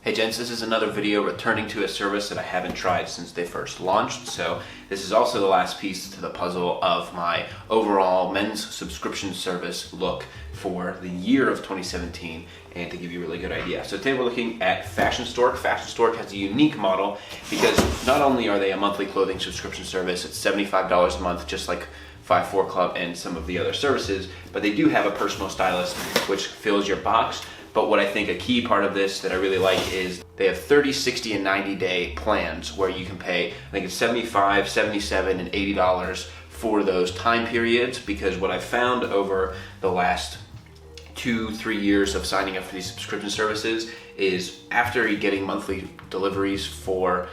Hey gents, this is another video returning to a service that I haven't tried since they first launched. So this is also the last piece to the puzzle of my overall men's subscription service look for the year of 2017, and to give you a really good idea. So today we're looking at Fashion Stork. Fashion Stork has a unique model because not only are they a monthly clothing subscription service, it's $75 a month, just like 5-4 Club and some of the other services, but they do have a personal stylist which fills your box. But what I think a key part of this that I really like is they have 30, 60, and 90-day plans where you can pay, I think it's $75, $77, and $80 for those time periods, because what I've found over the last 2-3 years of signing up for these subscription services is after you're getting monthly deliveries for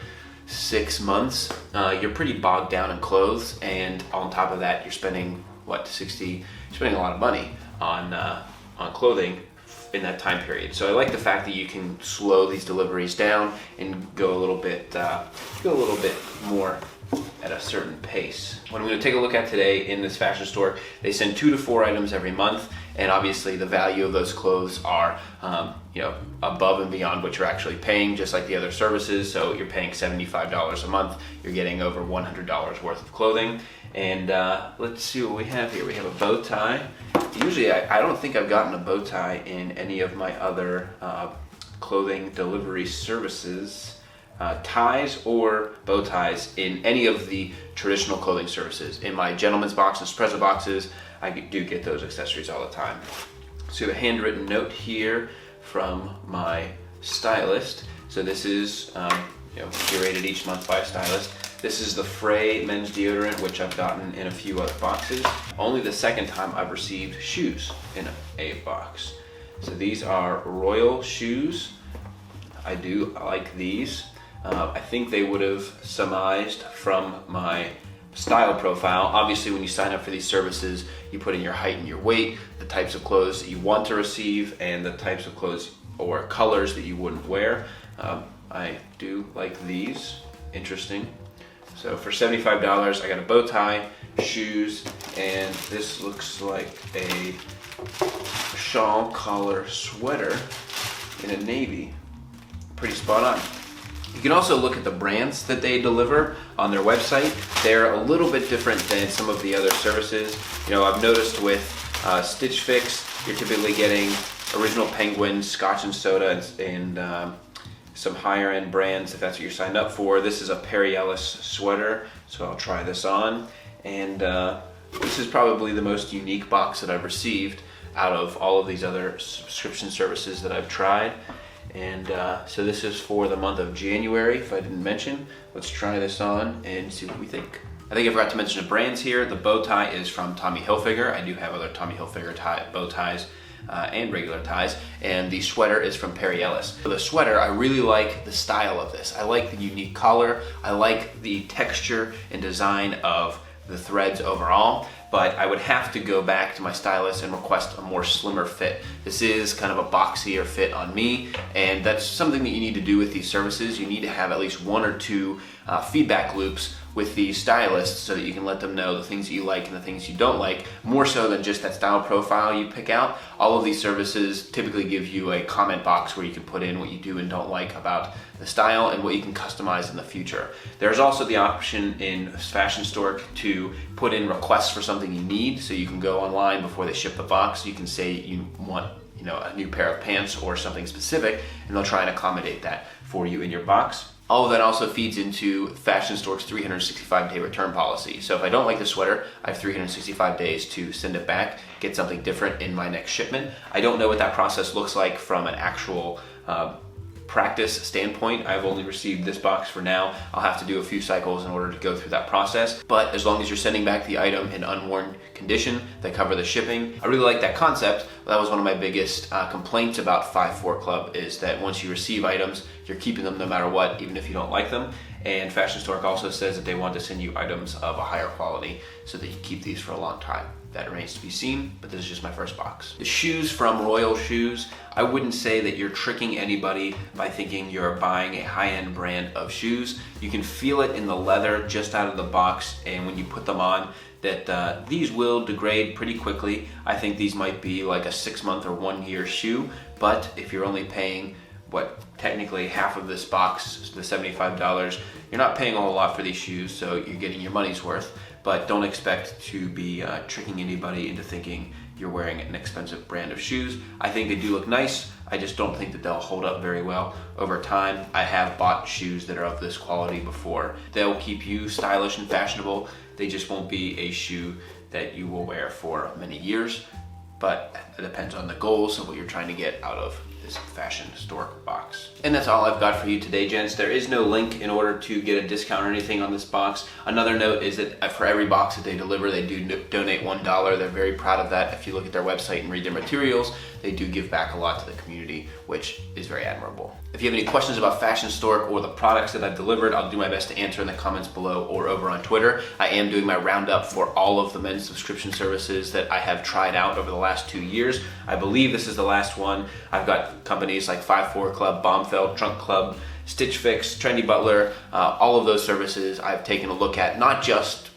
6 months, you're pretty bogged down in clothes, and on top of that, you're spending, you're spending a lot of money on clothing in that time period. So I like the fact that you can slow these deliveries down and go a little bit more at a certain pace. What I'm going to take a look at today in this Fashion Store, they send 2 to 4 items every month, and obviously the value of those clothes are above and beyond what you're actually paying, just like the other services. So you're paying $75 a month, you're getting over $100 worth of clothing. And let's see what we have here. We have a bow tie. Usually I don't think I've gotten a bow tie in any of my other clothing delivery services, ties or bow ties in any of the traditional clothing services. In my gentleman's box and espresso boxes, I do get those accessories all the time. So a handwritten note here from my stylist. So this is curated each month by a stylist. This is the Frey men's deodorant, which I've gotten in a few other boxes. Only the second time I've received shoes in a box. So these are Royal shoes. I do like these. I think they would have surmised from my style profile. Obviously, when you sign up for these services, you put in your height and your weight, the types of clothes that you want to receive, and the types of clothes or colors that you wouldn't wear. I do like these. Interesting. So for $75, I got a bow tie, shoes, and this looks like a shawl collar sweater in a navy. Pretty spot on. You can also look at the brands that they deliver on their website. They're a little bit different than some of the other services. I've noticed with Stitch Fix, you're typically getting Original Penguin, Scotch and Soda, and some higher end brands if that's what you're signed up for. This is a Perry Ellis sweater, so I'll try this on. And this is probably the most unique box that I've received out of all of these other subscription services that I've tried. And so this is for the month of January, if I didn't mention. Let's try this on and see what we think. I think I forgot to mention the brands here. The bow tie is from Tommy Hilfiger. I do have other Tommy Hilfiger bow ties and regular ties, and the sweater is from Perry Ellis. For the sweater, I really like the style of this. I like the unique collar, I like the texture and design of the threads overall, but I would have to go back to my stylist and request a more slimmer fit. This is kind of a boxier fit on me, and that's something that you need to do with these services. You need to have at least 1 or 2 feedback loops with the stylists so that you can let them know the things that you like and the things you don't like, more so than just that style profile you pick out. All of these services typically give you a comment box where you can put in what you do and don't like about the style and what you can customize in the future. There's also the option in Fashion Stork to put in requests for something you need, so you can go online before they ship the box. You can say you want a new pair of pants or something specific, and they'll try and accommodate that for you in your box. All of that also feeds into Fashion Stork's 365-day return policy. So if I don't like the sweater, I have 365 days to send it back, get something different in my next shipment. I don't know what that process looks like from an actual practice standpoint. I've only received this box for now. I'll have to do a few cycles in order to go through that process. But as long as you're sending back the item in unworn condition, they cover the shipping. I really like that concept. That was one of my biggest complaints about 5-4 Club, is that once you receive items, you're keeping them no matter what, even if you don't like them. And Fashion Stork also says that they want to send you items of a higher quality so that you keep these for a long time. That remains to be seen, but this is just my first box. The shoes from Royal Shoes, I wouldn't say that you're tricking anybody by thinking you're buying a high-end brand of shoes. You can feel it in the leather just out of the box, and when you put them on, that these will degrade pretty quickly. I think these might be like a 6-month or 1-year shoe, but if you're only paying what, technically half of this box, the $75. You're not paying a whole lot for these shoes, so you're getting your money's worth, but don't expect to be tricking anybody into thinking you're wearing an expensive brand of shoes. I think they do look nice. I just don't think that they'll hold up very well over time. I have bought shoes that are of this quality before. They'll keep you stylish and fashionable. They just won't be a shoe that you will wear for many years, but it depends on the goals of what you're trying to get out of this fashion Stork box. And that's all I've got for you today, gents. There is no link in order to get a discount or anything on this box. Another note is that for every box that they deliver, they do donate $1. They're very proud of that. If you look at their website and read their materials, they do give back a lot to the community, which is very admirable. If you have any questions about Fashion Stork or the products that I've delivered, I'll do my best to answer in the comments below or over on Twitter. I am doing my roundup for all of the men's subscription services that I have tried out over the last 2 years. I believe this is the last one. I've got companies like 5-4 Club, Bombfell, Trunk Club, Stitch Fix, Trendy Butler, all of those services I've taken a look at, not just,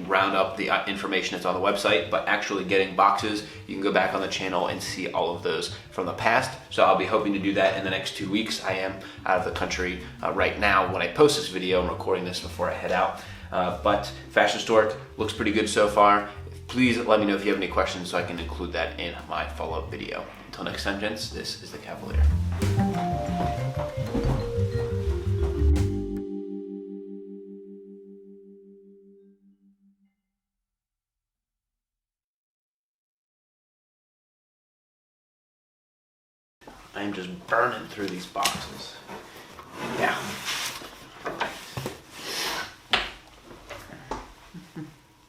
round up the information that's on the website, but actually getting boxes. You can go back on the channel and see all of those from the past. So I'll be hoping to do that in the next 2 weeks. I am out of the country right now when I post this video. I'm recording this before I head out. But Fashion Stork looks pretty good so far. Please let me know if you have any questions so I can include that in my follow-up video. Until next time, gents, this is the Cavalier. I am just burning through these boxes. Yeah.